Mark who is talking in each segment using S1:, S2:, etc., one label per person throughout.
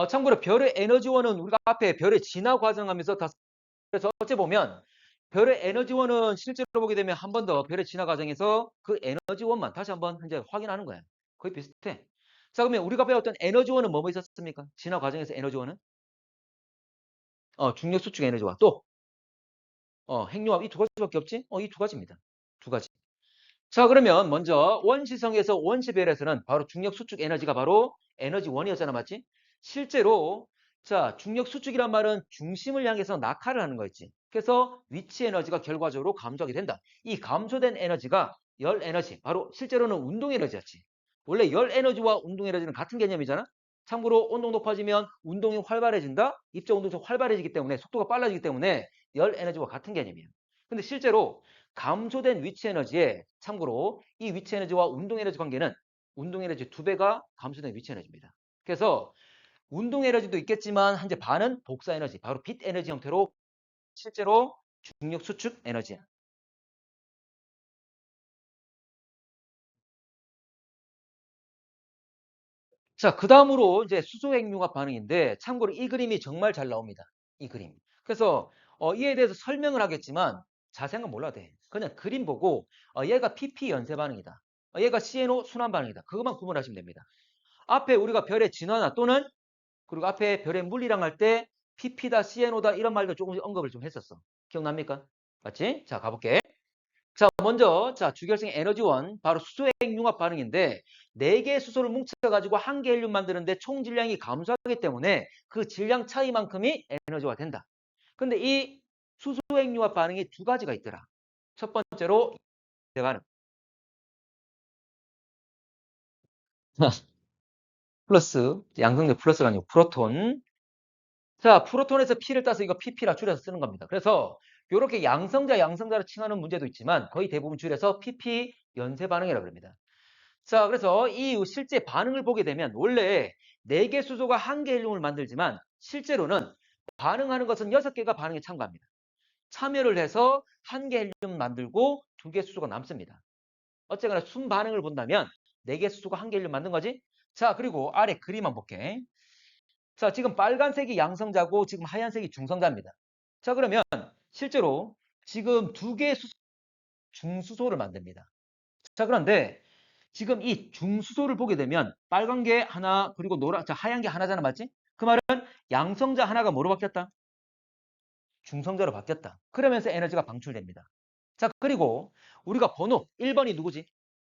S1: 참고로 별의 에너지원은 우리가 앞에 별의 진화 과정하면서 다, 그래서 어째 보면 별의 에너지원은 실제로 보게 되면 한 번 더 별의 진화 과정에서 그 에너지원만 다시 한번 이제 확인하는 거야. 거의 비슷해. 자, 그러면 우리가 배웠던 에너지원은 뭐뭐 있었습니까? 진화 과정에서 에너지원은? 중력 수축 에너지원. 또, 핵융합 이 두 가지밖에 없지? 이 두 가지입니다. 두 가지. 자, 그러면 먼저 원시성에서 원시별에서는 바로 중력 수축 에너지가 바로 에너지 원이었잖아, 맞지? 실제로 자, 중력 수축이란 말은 중심을 향해서 낙하를 하는 거였지. 그래서 위치 에너지가 결과적으로 감소하게 된다. 이 감소된 에너지가 열 에너지, 바로 실제로는 운동 에너지였지. 원래 열 에너지와 운동 에너지는 같은 개념이잖아. 참고로 온도 높아지면 운동이 활발해진다. 입자 운동이 활발해지기 때문에 속도가 빨라지기 때문에 열 에너지와 같은 개념이야. 근데 실제로 감소된 위치 에너지에 참고로 이 위치 에너지와 운동 에너지 관계는 운동 에너지 2배가 감소된 위치 에너지입니다. 그래서 운동 에너지도 있겠지만 현재 반은 복사 에너지, 바로 빛 에너지 형태로 실제로 중력 수축 에너지야. 자, 그 다음으로 이제 수소핵융합 반응인데 참고로 이 그림이 정말 잘 나옵니다. 이 그림. 그래서 이에 대해서 설명을 하겠지만 자세한 건 몰라도 돼. 그냥 그림 보고 얘가 PP 연쇄 반응이다. 얘가 CNO 순환 반응이다. 그것만 구분하시면 됩니다. 앞에 우리가 별의 진화나 또는 그리고 앞에 별의 물리량 할 때 PP다, CNO다 이런 말도 조금 언급을 좀 했었어. 기억납니까? 맞지? 자, 가볼게. 자, 먼저 자 주결성 에너지원 바로 수소핵 융합 반응인데 4개의 수소를 뭉쳐가지고 한 개 헬륨 만드는데 총 질량이 감소하기 때문에 그 질량 차이만큼이 에너지화 된다. 근데 이 수소핵 융합 반응이 두 가지가 있더라. 첫 번째로 반응. 플러스 양성제 플러스가 아니고 프로톤. 자, 프로톤에서 P를 따서 이거 PP라 줄여서 쓰는 겁니다. 그래서 이렇게 양성자로 칭하는 문제도 있지만 거의 대부분 줄여서 PP 연쇄 반응이라고 합니다. 자, 그래서 이 실제 반응을 보게 되면 원래 4개 수소가 한 개 헬륨을 만들지만 실제로는 반응하는 것은 6개가 반응에 참가합니다. 참여를 해서 한 개 헬륨 만들고 2개 수소가 남습니다. 어쨌거나 순 반응을 본다면 4개 수소가 한 개 헬륨 만든 거지. 자, 그리고 아래 그림 한번 볼게. 자, 지금 빨간색이 양성자고 지금 하얀색이 중성자입니다. 자, 그러면 실제로 지금 2개의 중수소를 만듭니다. 자, 그런데 지금 이 중수소를 보게 되면 빨간 게 하나 그리고 하얀 게 하나잖아, 맞지? 그 말은 양성자 하나가 뭐로 바뀌었다? 중성자로 바뀌었다. 그러면서 에너지가 방출됩니다. 자, 그리고 우리가 번호 1번이 누구지?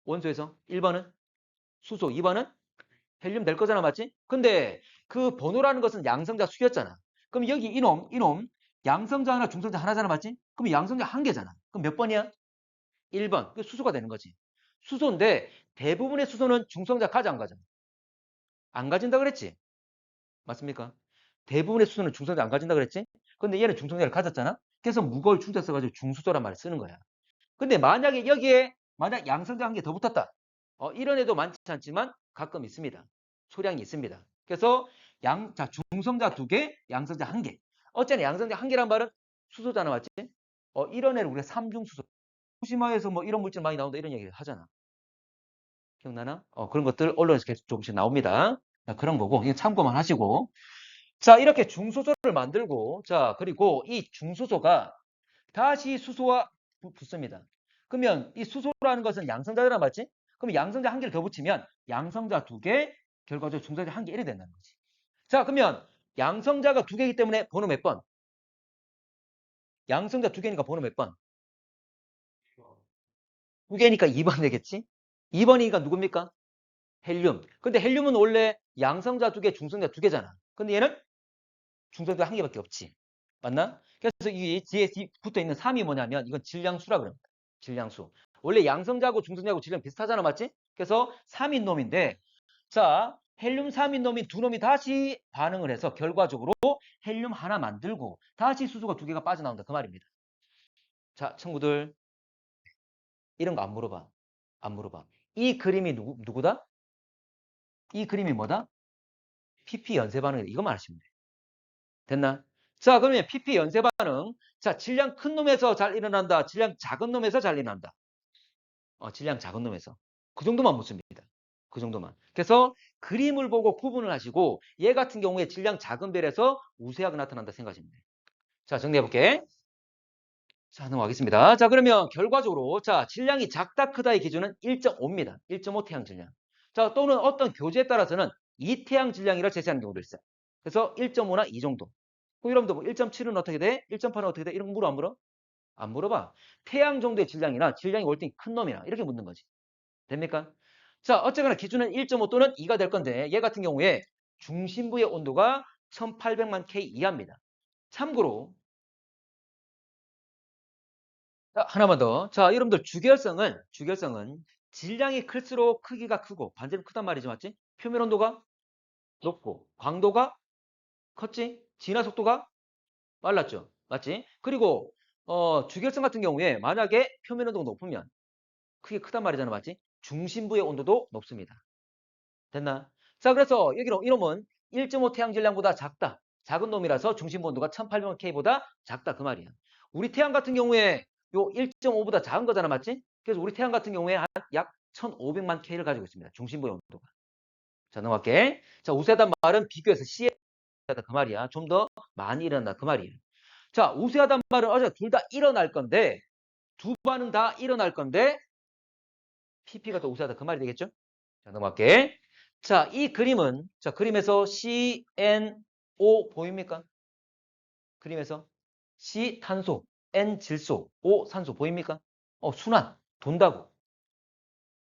S1: 원소에서 1번은 수소, 2번은 헬륨 될 거잖아, 맞지? 근데 그 번호라는 것은 양성자 수였잖아. 그럼 여기 이놈 양성자 하나 중성자 하나잖아, 맞지? 그럼 양성자 한 개잖아. 그럼 몇 번이야? 1번. 그 수소가 되는 거지. 수소인데 대부분의 수소는 중성자 가져 안 가져? 안 가진다 그랬지? 맞습니까? 대부분의 수소는 중성자 안 가진다 그랬지? 근데 얘는 중성자를 가졌잖아? 그래서 무거울 충자 써가지고 중수소란 말을 쓰는 거야. 근데 만약에 여기에 만약 양성자 한 개 더 붙었다. 이런 애도 많지 않지만 가끔 있습니다. 소량이 있습니다. 그래서 자, 중성자 2개, 양성자 1개. 어쨌든 양성자 1개란 말은 수소잖아, 맞지? 이런 애를 우리가 삼중수소. 후쿠시마에서 뭐 이런 물질 많이 나온다 이런 얘기를 하잖아. 기억나나? 그런 것들 언론에서 계속 조금씩 나옵니다. 자, 그런 거고 이거 참고만 하시고. 자, 이렇게 중수소를 만들고 자, 그리고 이 중수소가 다시 수소와 붙습니다. 그러면 이 수소라는 것은 양성자잖아, 맞지? 그럼 양성자 1개를 더 붙이면 양성자 2개, 결과적으로 중성자 1개 이렇게 된다는 거지. 자, 그러면 양성자가 2개이기 때문에 번호 몇 번? 양성자 2개니까 번호 몇 번? 2개니까 2번 되겠지? 2번이니까 누굽니까? 헬륨. 근데 헬륨은 원래 양성자 2개, 중성자 2개잖아. 근데 얘는 중성자 1개밖에 없지. 맞나? 그래서 이 뒤에 붙어 있는 3이 뭐냐면 이건 질량수라 그럽니다. 질량수. 원래 양성자하고 중성자하고 질량 비슷하잖아, 맞지? 그래서 3인 놈인데 자, 헬륨 3인 놈이 두 놈이 다시 반응을 해서 결과적으로 헬륨 하나 만들고 다시 수소가 2개가 빠져나온다 그 말입니다. 자, 친구들 이런 거 안 물어봐. 안 물어봐. 이 그림이 누구다? 이 그림이 뭐다? PP 연쇄 반응이다. 이거만 아시면 돼. 됐나? 자, 그러면 PP 연쇄 반응. 자, 질량 큰 놈에서 잘 일어난다. 질량 작은 놈에서 잘 일어난다. 질량 작은 놈에서. 그 정도만 묻습니다. 그 정도만. 그래서 그림을 보고 구분을 하시고 얘 같은 경우에 질량 작은 별에서 우세하게 나타난다 생각하시면 돼요. 자, 정리해볼게. 자, 넘어가겠습니다. 자, 그러면 결과적으로 자, 질량이 작다 크다의 기준은 1.5입니다. 1.5 태양 질량. 자, 또는 어떤 교재에 따라서는 2태양 질량이라 제시하는 경우도 있어요. 그래서 1.5나 2 정도. 여러분들 뭐 1.7은 어떻게 돼? 1.8은 어떻게 돼? 이런 거 물어 안 물어? 안 물어봐. 태양 정도의 질량이나 질량이 월등히 큰 놈이나 이렇게 묻는 거지. 됩니까? 자, 어쨌거나 기준은 1.5 또는 2가 될 건데 얘 같은 경우에 중심부의 온도가 1800만 K 이하입니다. 참고로 자, 하나만 더. 자, 여러분들 주결성은 질량이 클수록 크기가 크고 반대로 크단 말이죠. 맞지? 표면 온도가 높고 광도가 컸지? 진화 속도가 빨랐죠. 맞지? 그리고 주결성 같은 경우에 만약에 표면 온도가 높으면 크게 크단 말이잖아. 맞지? 중심부의 온도도 높습니다. 됐나? 자, 그래서 여기로 이놈은 1.5 태양 질량보다 작다. 작은 놈이라서 중심부 온도가 1800만 K보다 작다. 그 말이야. 우리 태양 같은 경우에 요 1.5보다 작은 거잖아. 맞지? 그래서 우리 태양 같은 경우에 약 1500만 K를 가지고 있습니다. 중심부의 온도가. 자, 넘어갈게. 자, 우세하단 말은 비교해서 C에 우세하다. 그 말이야. 좀 더 많이 일어난다. 그 말이야. 자, 우세하단 말은 어제 둘 다 일어날 건데 두 반응 다 일어날 건데 PP가 더 우세하다. 그 말이 되겠죠? 자, 넘어갈게. 자, 이 그림은, 자, 그림에서 CNO 보입니까? 그림에서 C 탄소, N 질소, O 산소 보입니까? 순환, 돈다고.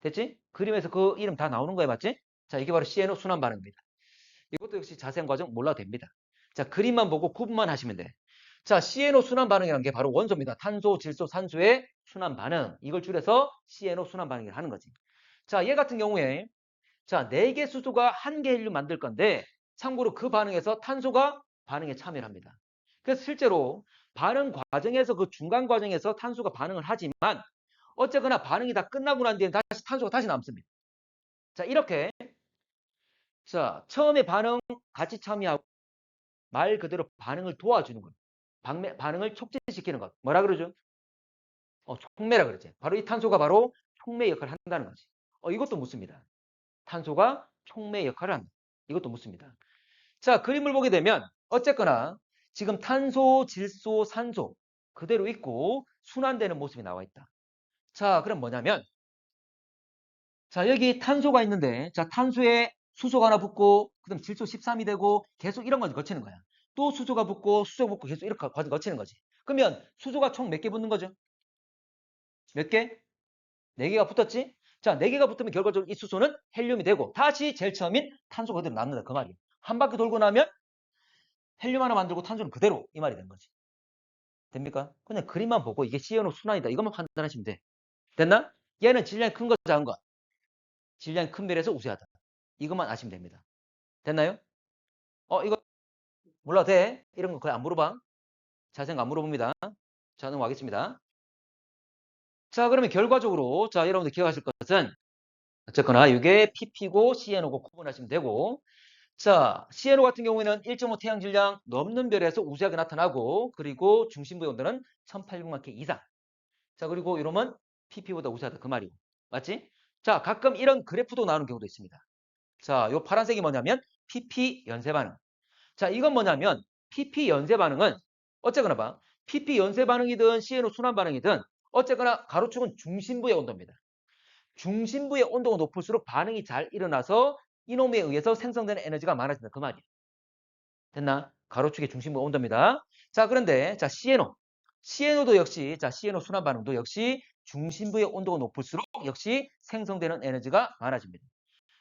S1: 됐지? 그림에서 그 이름 다 나오는 거야, 맞지? 자, 이게 바로 CNO 순환 반응입니다. 이것도 역시 자세한 과정 몰라도 됩니다. 자, 그림만 보고 구분만 하시면 돼. 자, CNO 순환 반응이라는 게 바로 원소입니다. 탄소, 질소, 산소의 순환 반응. 이걸 줄여서 CNO 순환 반응을 하는 거지. 자, 얘 같은 경우에 자, 4개 수소가 1개 헬륨 만들 건데 참고로 그 반응에서 탄소가 반응에 참여를 합니다. 그래서 실제로 반응 과정에서 그 중간 과정에서 탄소가 반응을 하지만 어쨌거나 반응이 다 끝나고 난 뒤엔 다시 탄소가 다시 남습니다. 자, 이렇게 자, 처음에 반응 같이 참여하고 말 그대로 반응을 도와주는 것. 반응을 촉진시키는 것. 뭐라 그러죠? 촉매라 그러지. 바로 이 탄소가 바로 촉매 역할을 한다는 거지. 이것도 묻습니다. 탄소가 촉매 역할을 한다. 이것도 묻습니다. 자, 그림을 보게 되면 어쨌거나 지금 탄소, 질소, 산소 그대로 있고 순환되는 모습이 나와 있다. 자, 그럼 뭐냐면 자, 여기 탄소가 있는데 자, 탄소에 수소가 하나 붙고 그다음 질소 13이 되고 계속 이런 걸 거치는 거야. 또 수소가 붙고 수소 붙고 계속 이렇게 과정 거치는 거지. 그러면 수소가 총 몇 개 붙는 거죠? 몇 개? 4개가 붙었지? 자, 4개가 붙으면 결과적으로 이 수소는 헬륨이 되고 다시 제일 처음인 탄소가 그대로 남는다. 그 말이에요. 한 바퀴 돌고 나면 헬륨 하나 만들고 탄소는 그대로 이 말이 되는 거지. 됩니까? 그냥 그림만 보고 이게 CNO 순환이다. 이것만 판단하시면 돼. 됐나? 얘는 질량이 큰 거, 작은 거. 질량이 큰 별에서 우세하다. 이것만 아시면 됩니다. 됐나요? 이거 몰라도 돼? 이런 거 거의 안 물어봐. 자세한 거 안 물어봅니다. 자, 넘어가겠습니다. 자, 그러면 결과적으로 자, 여러분들 기억하실 것은 어쨌거나 이게 PP고 CNO고 구분하시면 되고 자, CNO 같은 경우에는 1.5 태양 질량 넘는 별에서 우세하게 나타나고 그리고 중심부의 온도는 1800만 K 이상. 자, 그리고 이러면 PP보다 우세하다. 그 말이고. 맞지? 자, 가끔 이런 그래프도 나오는 경우도 있습니다. 자, 요 파란색이 뭐냐면 PP 연쇄 반응. 자, 이건 뭐냐면 PP 연쇄 반응은 어쨌거나 봐. PP 연쇄 반응이든 CNO 순환 반응이든 어쨌거나 가로축은 중심부의 온도입니다. 중심부의 온도가 높을수록 반응이 잘 일어나서 이놈에 의해서 생성되는 에너지가 많아진다. 그 말이에요. 됐나? 가로축의 중심부 온도입니다. 자, 그런데 자, CNO도 역시 자, CNO 순환 반응도 역시 중심부의 온도가 높을수록 역시 생성되는 에너지가 많아집니다.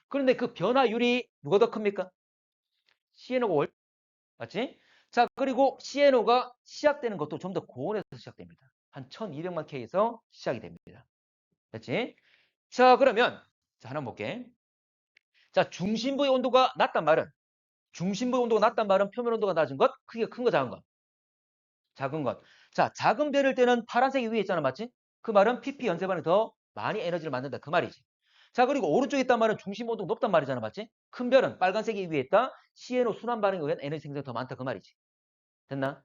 S1: 그런데 그 변화율이 누가 더 큽니까? CNO가 맞지? 자, 그리고 CNO가 시작되는 것도 좀 더 고온에서 시작됩니다. 한 1200만 K에서 시작이 됩니다. 됐지? 자, 그러면 자, 하나 볼게. 자, 중심부의 온도가 낮단 말은 표면 온도가 낮은 것, 크기가 큰 거, 작은 것. 작은 것. 자, 작은 별일 때는 파란색이 위에 있잖아. 맞지? 그 말은 PP 연쇄반응이 더 많이 에너지를 만든다. 그 말이지. 자, 그리고 오른쪽에 있단 말은 중심 온도가 높단 말이잖아. 맞지? 큰 별은 빨간색이 위에 있다. CNO 순환 반응에 의한 에너지 생성이 더 많다. 그 말이지. 됐나?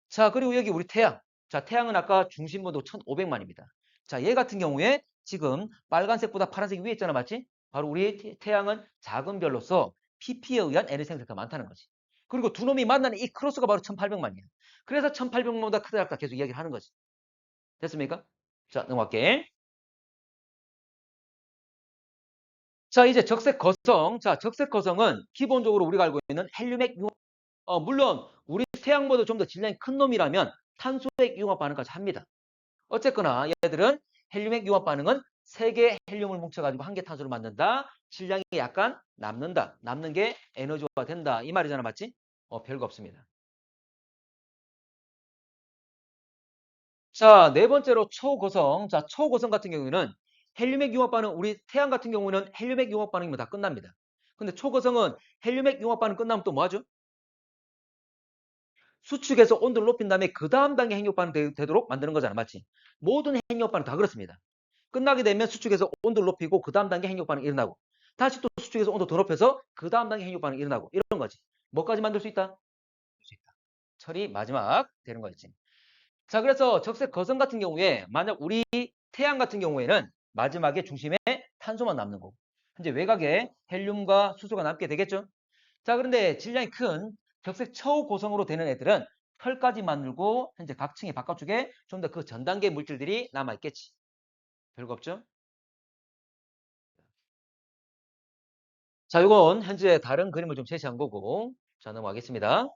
S1: 자, 그리고 여기 우리 태양. 자, 태양은 아까 중심 온도 1500만입니다. 자, 얘 같은 경우에 지금 빨간색보다 파란색이 위에 있잖아. 맞지? 바로 우리 태양은 작은 별로서 pp에 의한 에너지 생성가 많다는 거지. 그리고 두 놈이 만나는 이 크로스가 바로 1800만이야. 그래서 1800만보다 크다 작다 계속 이야기를 하는 거지. 됐습니까? 자, 넘어갈게. 자, 이제 적색 거성. 자, 적색 거성은 기본적으로 우리가 알고 있는 헬륨핵 융합. 물론 우리 태양보다 좀 더 질량이 큰 놈이라면 탄소핵 융합 반응까지 합니다. 어쨌거나 얘들은 헬륨핵 융합 반응은 3개 헬륨을 뭉쳐가지고 1개 탄소를 만든다. 질량이 약간 남는다. 남는 게 에너지화 된다. 이 말이잖아, 맞지? 별거 없습니다. 자, 네 번째로 초고성. 자, 초고성 같은 경우에는 헬륨핵 융합 반응, 우리 태양 같은 경우는 헬륨핵 융합 반응이면 다 끝납니다. 근데 초고성은 헬륨핵 융합 반응 끝나면 또 뭐 하죠? 수축해서 온도를 높인 다음에 그 다음 단계 핵융합 반응 되도록 만드는 거잖아, 맞지? 모든 핵융합 반응 다 그렇습니다. 끝나게 되면 수축해서 온도를 높이고 그 다음 단계 핵융합 반응이 일어나고 다시 또 수축해서 온도 더 높여서 그 다음 단계 핵융합 반응이 일어나고 이런 거지. 뭐까지 만들 수 있다? 수 있다. 철이 마지막 되는 거지. 자, 그래서 적색 거성 같은 경우에 만약 우리 태양 같은 경우에는 마지막에 중심에 탄소만 남는 거고 현재 외곽에 헬륨과 수소가 남게 되겠죠. 자, 그런데 질량이 큰 적색 초고성으로 되는 애들은 털까지 만들고 현재 각 층의 바깥쪽에 좀 더 그 전 단계 물질들이 남아 있겠지. 별거 없죠? 자, 이건 현재 다른 그림을 좀 제시한 거고 자, 넘어가겠습니다.